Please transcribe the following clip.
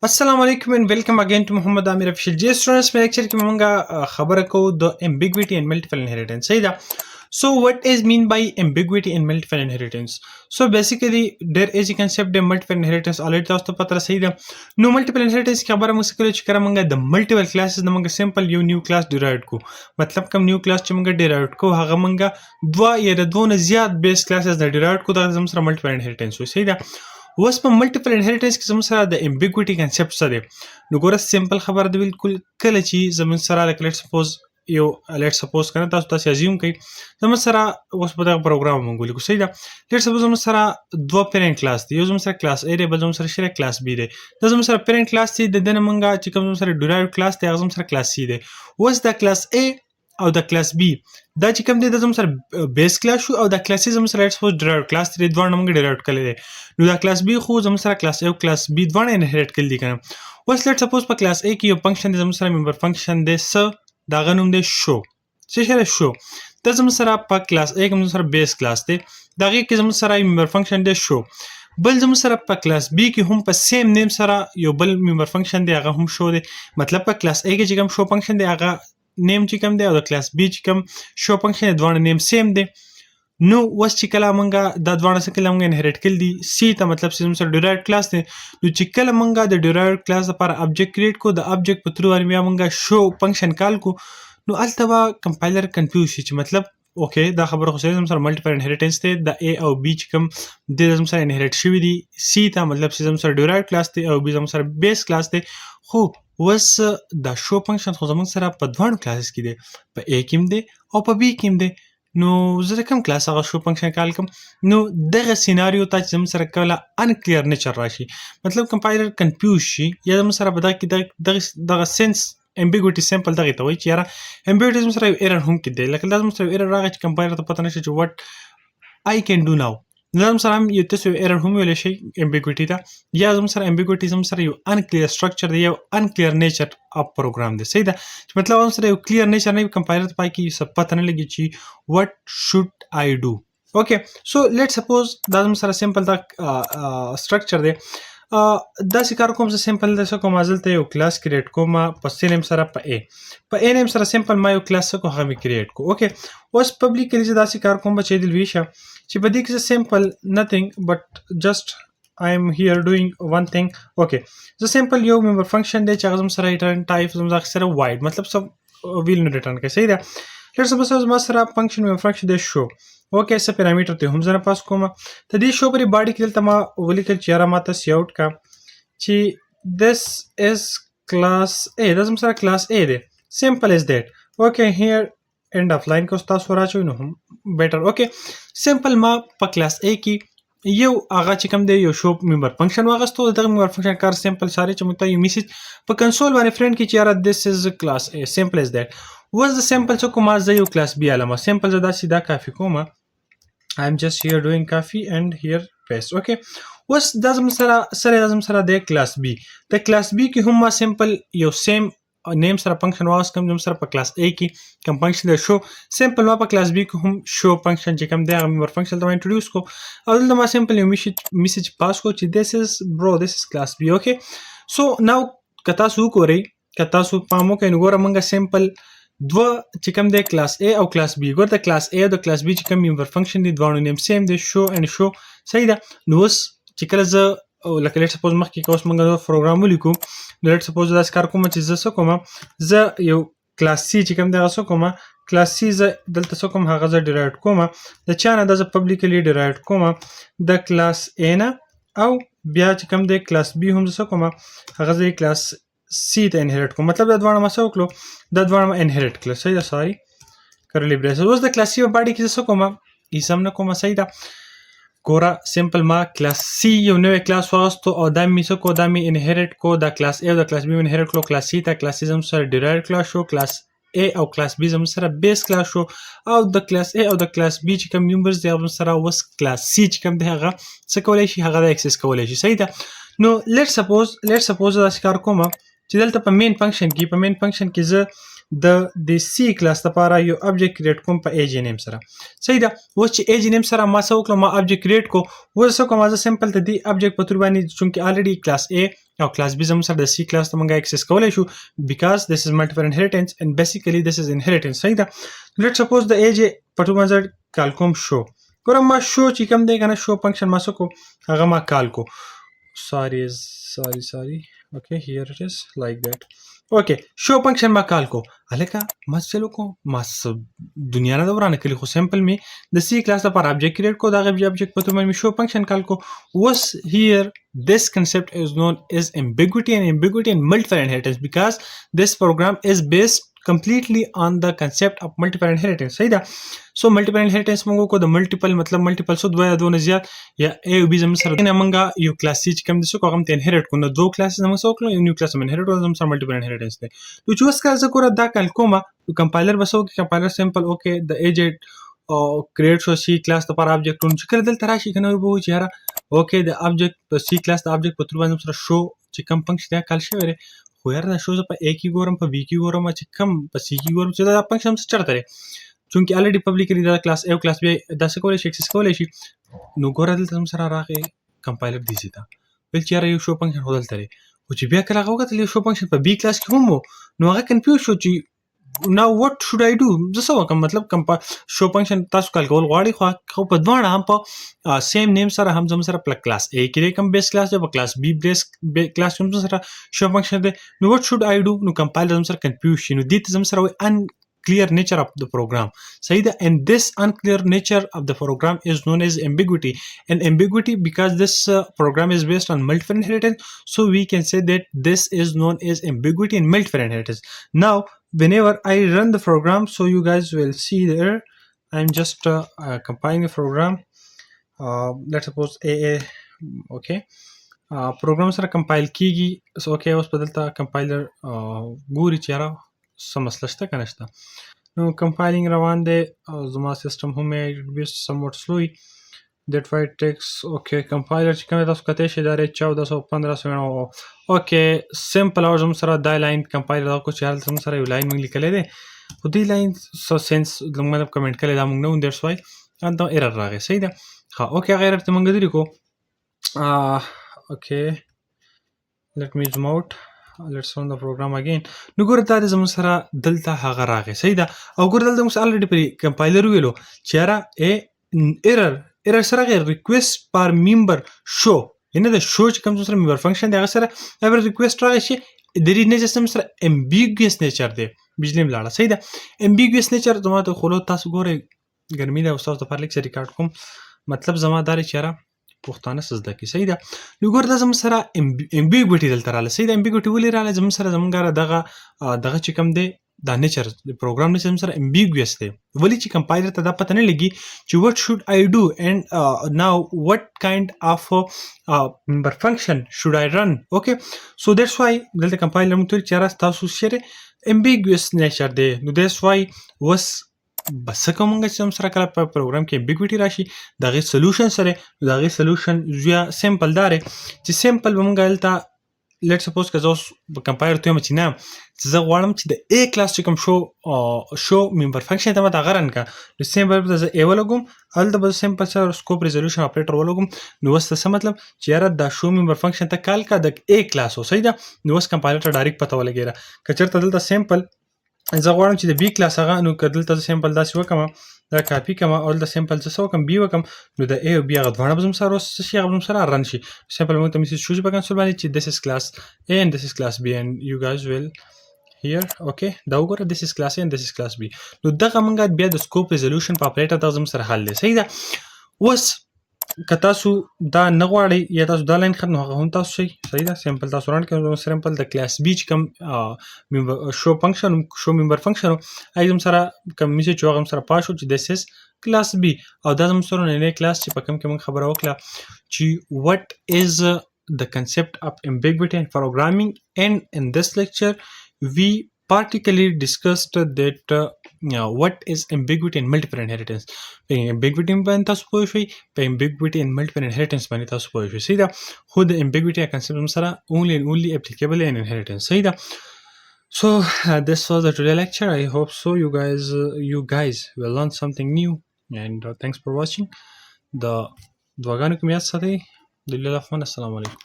السلام علیکم and welcome again to محمد عامر official جی students په لیکچر کې موږ خبره کوو د ambiguity and multiple inheritance صحیح ده. So what is mean by ambiguity and multiple inheritance? So basically there is a concept of multiple inheritance already تاسو ته پته صحیح ده. نو multiple inheritance کې خبره موږ کوو چې کله موږ د multiple classes نه موږ simple یو new class derived کو مطلب کوم new class چې موږ derived کو هغه موږ دوا یا د دوه نه زیات base classes نه derived کو دا زموږ سره multiple inheritance وي صحیح ده. اوس په ملټیپل انهریټنس کې زموږ سره د امبیګوټي کنسپټ څه دی نو ګوره سمپل خبره ده بالکل کله چې زموږ سره لکه لیټ سپوز کنه تاسو ازیوم کوئ زموږ سره اوس په دغه پروګرام موږ ولیکو صحیح ده لیټ سپوز زموږ سره دوه پیرنټ کلاس دي یو زموږ سره کلاس A دی بل زموږ سره شریک کلاس B دی دا زموږ سره پیرنټ کلاس دی د دې نه موږ چې کوم زموږ سره ډیرایوډ کلاس دی هغه زموږ سره کلاس C دی اوس دا کلاس A او د کلاس B دا چې کوم دی د زموږ سره بیس کلاس شو او د کلاس C زموږ سره لیټ سپوز ډیرایوډ کلاس دی دواړه موږ ډیرایوډ کړی دی نو دا کلاس B خو زموږ سره کلاس A او کلاس B دواړه انهریټ کړل دي کنه اوس لیټ سپوز په کلاس A کې یو فنکشن دی زموږ سره ممبر فنکشن دی س دا غنوم دی شو څه شی شو دا زموږ سره په کلاس A کې زموږ سره بیس کلاس دی دا غي کې زموږ سره ممبر فنکشن دی شو بل زموږ سره په کلاس B کې هم په سیم نیم سره یو بل ممبر فنکشن دی هغه هم شو دی مطلب په کلاس A کې چې کوم شو فنکشن دی هغه نیم چې کوم دی او د کلاس B چې کوم شو فنکشن دی دواړه نیم سیم دی نو اوس چې کله مونږه دا دواړه څه کله مونږ انهریټ کړل دي سی ته مطلب چې زموږ سره ډیرایوډ کلاس دی نو چې کله مونږه د ډیرایوډ کلاس لپاره ابجیکټ کریټ کو د ابجیکټ په تھرو باندې بیا مونږه شو فنکشن کال کو نو الته به کمپایلر کنفیوز شي چې مطلب اوکې دا خبره خو زموږ سره ملټیپل انهریټنس دی د A او B چې کوم د زموږ سره انهریټ شوی دي سی ته مطلب چې زموږ سره ډیرایوډ کلاس دی او B زموږ سره بیس کلاس دی خو اوس دا شو فنکشن خو زموږ سره په دوه کلاسز کې دی په A کې هم دی او په B کې هم دی نو زه د کوم کلاس هغه شو فنکشن کال کوم نو دغه سیناریو ته چې زموږ سره کوله انکلیر نیچر راشي مطلب کمپایلر کنفیوز شي یا زموږ سره په دغه کې دغه سنس ambiguity simple دغه ته وایي چې یاره ambiguity زموږ سره یو ایرر هم کې دی لکه دا زموږ سره یو ایرر راغی چې کمپایلر ته پته نشي چې what I can do now نو زموږ سره هم یو تاسو ایرر هم ویلی شي ambiguity ته یا زموږ سره ambiguity زموږ سره یو unclear structure دی یو unclear nature of program دی صحیح ده چې مطلب زموږ سره یو clear nature نه وي کمپایلر ته پای کې څه پته نه لګي چې what should I do okay so let's suppose دا زموږ سره simple دا structure دی دا څه کار کوم زه سمپل د څه کوم ازل ته یو کلاس کریټ کوم په سی نیم سره په A نیم سره سمپل ما یو کلاس کو هغه می کریټ کو اوکې اوس پبلیکلی زه دا څه کار کوم چې دل ویشه چې په دې کې سمپل نثینګ بٹ جست I am here doing one thing okay زه سمپل یو ممبر فنکشن دی چې هغه زم سره ریټرن ټایپ زم سره وایډ مطلب سب ویل نه ریټرن کوي صحیح ده لیټس سپوز ما سره فنکشن ممبر فنکشن دی شو اوکې څه پیرامیټر ته هم زنه پاس کوم ته دې شو پرې باډي کې دلته ما ولیکل چې یاره ماته سی اوټ کا چې this is class A دا زموږ سره کلاس A دی simple as that okay here end of line کو تاسو راچوي نو هم بیټر اوکې سمپل ما په کلاس A کې یو هغه چې کوم دی یو شو ممبر فنکشن واغستو دغه ممبر فنکشن کار سمپل ساري چې موږ ته یو میسج په کنسول باندې فرند کې چې یاره this is class A simple as that was the simple څه کومه زه یو کلاس B علامه سمپل زه دا سیدا کافي کومه I'm just here doing copy and here paste okay اوس دا زموږ سره د کلاس B د کلاس B کې هم ما سمپل یو سیم نیم سره فنکشن واغست کوم زموږ سره په کلاس A کې کوم فنکشن دی شو سمپل ما په کلاس B کې هم شو فنکشن چې کوم دی هغه ممبر فنکشن ته انټروډیوس کو او دلته ما سمپل یو میسج پاس کو چې this is class B okay so now که تاسو وګورئ که تاسو پام وکړئ نو ګوره موږ سمپل دوه چې کوم دی کلاس A او کلاس B ګور د کلاس A او د کلاس B چې کوم ممبر فنکشن دی دواړو نیم سیم دی شو اینډ شو صحیح ده نو اوس چې کله زه لکه لیټ سپوز مخکې اوس موږ پروګرام ولیکو نو لیټ سپوز دا کار کوم چې زه څه کوم زه یو کلاس C چې کوم دی هغه څه کوم کلاس C زه دلته څه کوم هغه زه ډیرایوډ کوم د چا نه دا زه پبلیکلی ډیرایوډ کوم د کلاس A نه او بیا چې کوم دی کلاس B هم زه څه کوم هغه زه کلاس C ته انهریټ کوم مطلب دا دواړه ما څه وکړو دا دواړه ما انهریټ کړل صحیح ده ساري کرلی بریس اوس د کلاس C په باډي کې څه کوم یې سم نه کوم صحیح ده ګوره سمپل ما کلاس C یو نوې کلاس واغستو او دا مې څه کو دا مې انهریټ کو دا کلاس A او دا کلاس B مې انهریټ کړو کلاس C ته کلاس C زموږ سره ډیرایوډ کلاس شو کلاس A او کلاس B زموږ سره بیس کلاس شو او د کلاس A او د کلاس B چې کوم ممبرز دی هغه سره اوس کلاس C چې کوم دی هغه څه کولی شي هغه د اکسس کولی شي صحیح ده نو لیټ سپوز دا کار کوم چې دلته په مین فنکشن کې زه د سی کلاس لپاره یو آبجیکټ کریټ کوم په ایج نیم سره. صحیح ده. اوس چې ایج نیم سره ما څه وکړم، ما آبجیکټ کریټ کو. اوس څه کوم، زه سمپل ته دی آبجیکټ په تور باندې چونکې الریډي کلاس A او کلاس B زموږ سره د سی کلاس ته مونږه اکسس کولای شو بیکاز دیس از ملټیپل انهریټنس اینڈ بیسیکلی دیس از انهریټنس. صحیح ده. لیټ سپوز د ایج په تور باندې کال کوم شو. ګورم ما شو چې کوم دی کنه، شو فنکشن ما څه کو، هغه ما کال کو. sorry okay, here it is like that. اوکې شو فنکشن ما کال کو. الکه ما چلو کو، ما دنیا نه دورانه کلی خو سمپل می د سی کلاس لپاره آبجیکټ کریټ کو، دا آبجیکټ په توګه می شو فنکشن کال کو. was here this concept is known as ambiguity and multiple inheritance because this program is based completely on the concept of multiple inheritance. صحیح ده. سو ملټیپل انهریټنس موږ کو د ملټیپل مطلب ملټیپل سو دوه یا دونه زیات یا A او B زموږ سره نه موږ یو کلاس چې کوم د څه کوم ته انهریټ کو، نو دوه کلاس زموږ سره کړو، یو نیو کلاس هم انهریټ زموږ سره ملټیپل انهریټنس دی. نو چې اوس کار زه کوم دا کال کوم، کمپایلر بسو کې کمپایلر سمپل اوکې د ایجنټ او کریټ شو سی کلاس ته پر آبجیکټ چې کله دلته راشي کنه وو چې یاره اوکې د آبجیکټ په سی کلاس د آبجیکټ په تر باندې سره شو چې کوم فنکشن دا کال شوی دی، خو یاره دا شو په A کې ګورم، په B کې ګورم، چې کوم په C کې ګورم چې دا فنکشن څه چرته دی، چونکې الریډي پبلیکلی دا کلاس A او کلاس B دا څه کولای شي اکسس کولای شي. نو ګوره دلته هم سره راغی کمپایلر دی زیاته ول چې یاره یو شو فنکشن هودل ترې، او چې بیا کله هغه وکړل یو شو فنکشن په B کلاس کې هم وو، نو هغه کنفیوز شو چې now what should I do. زه څه وکم، مطلب شو فنکشن تاسو کال کول غواړي خو په دواړه هم په سیم نیم سره هم زم سره پلک کلاس A کې کوم بیس کلاس دی، په کلاس B بیس کلاس هم سره شو فنکشن دی. نو what should I do، نو کمپایلر زم سره کنفیوز شي، نو دې زم سره unclear nature of the program. صحیح ده. and this unclear nature of the program is known as ambiguity. and ambiguity because this program is based on multiple inheritance, so we can say that this is known as ambiguity and multiple inheritance. Now whenever I run the program, so you guys will see there I'm just compiling a program. Let's suppose AA. okay program سره کمپایل کیږي. سو اوکې اوس بدلته کمپایلر ګوري چې یاره څه مسله شته که نشته. نو کمپایلینګ روان دی او زما سیسټم هم بی somewhat slow that why it takes. اوکې کمپایلر چې کوم تاسو کتای شئ دا 1415 اوکې سمپل او زموږ سره دا لاین کمپایلر دا کو چې هلته زموږ سره یو لاین موږ لیکلی دی، خو دې لاین څه سینس مطلب کمنټ کړی دا موږ نه وو، دیټس وای هلته ایرر راغی. صحیح ده. ها اوکې هغه ایرر ته موږ لرې کو. اوکې let me zoom out. let's run the program again. نو ګوره دا زموږ سره دلته هغه راغی. صحیح ده. او ګوره دلته موږ الریډي په کمپایلر ویلو چې یاره ایرر سره غیر ریکویسټ پر ممبر شو، یعنی د شو چې کوم سره ممبر فنکشن دی هغه سره ایور ریکویسټ راغی چې د دې نیچر سم سره امبیګوس نیچر دی، بجلی ملاړه. صحیح ده. امبیګوس نیچر زما ته خلو تاسو ګوره ګرمي ده استاد د پرلیک سره ریکارډ کوم، مطلب زما دا چې یاره پښتانه سزده کی. صحیح ده. نو ګور دا زموږ سره امبیګوټي دلته رااله. صحیح ده. امبیګوټي ولې رااله زموږ سره زموږ دغه چې کوم دی دا نیچر د پروګرام نیچر زموږ سره امبیګوس دی. ولې چې کمپایلر ته دا پته نه لګي چې what should I do and now what kind of member function should I run. okay so that's why دلته کمپایلر موږ ته چې تاسو سره امبیګوس نیچر دی. نو that's why was بس کومه چې هم سره کله په پروګرام کې امبیګوټي راشي د هغې سلوشن سره، د هغې سلوشن یا سمپل داره چې سمپل به مونږ هلته لیټ سپوز که زه اوس کمپایلر ته یم چې نه چې زه غواړم چې د A کلاس چې کوم شو ممبر فنکشن ته ما هغه رن کړه، نو سمپل به زه A ولګوم، هلته به سمپل سره سکوپ ریزولوشن اپریټر ولګوم. نو اوس ته څه مطلب چې یاره دا شو ممبر فنکشن ته کال کا د A کلاس و. صحیح ده. نو اوس کمپایلر ته ډایرکټ پته ولګېده که چېرته دلته سمپل زه غواړم چې د B کلاس هغه، نو که دلته سمپل داسې وکړم دا کاپي کړم او دلته سمپل څه وکړم B وکړم، نو د A او B هغه دواړه به زموږ سره اوس څه شي هغه زموږ سره رن شي. سمپل موږ ته میسج شو چې په کنسول باندې چې this is class A and this is class B and you guys will here. okay دا وګوره this is class A and this is class B. نو دغه موږ بیا د سکوپ ریزولوشن په اپریټر دا زموږ سره حل دی. صحیح ده. اوس که تاسو دا نه غواړئ یا تاسو دا لاین ختم هغه هم تاسو شئ. صحیح ده. سمپل تاسو رن کړئ سمپل د کلاس B چې کوم شو فنکشن شو ممبر فنکشن هغه زموږ سره کوم میسج هغه هم سره پاس شو چې this is class B او دا زموږ سره نوی کلاس چې په کوم کې موږ خبره وکړه چې what is the concept of ambiguity and programming. and in this lecture we particularly discussed that what is ambiguity and multiple inheritance. په ambiguity باندې تاسو پوه شئ، په ambiguity and multiple inheritance باندې تاسو پوه شئ. صحیح ده. خو د ambiguity concept سره only and only applicable in inheritance. صحیح ده. So this was the today lecture. I hope so you guys will learn something new, and thanks for watching. The دعاګانو کې مې یاد ساتئ. د الله الرحمن السلام علیکم.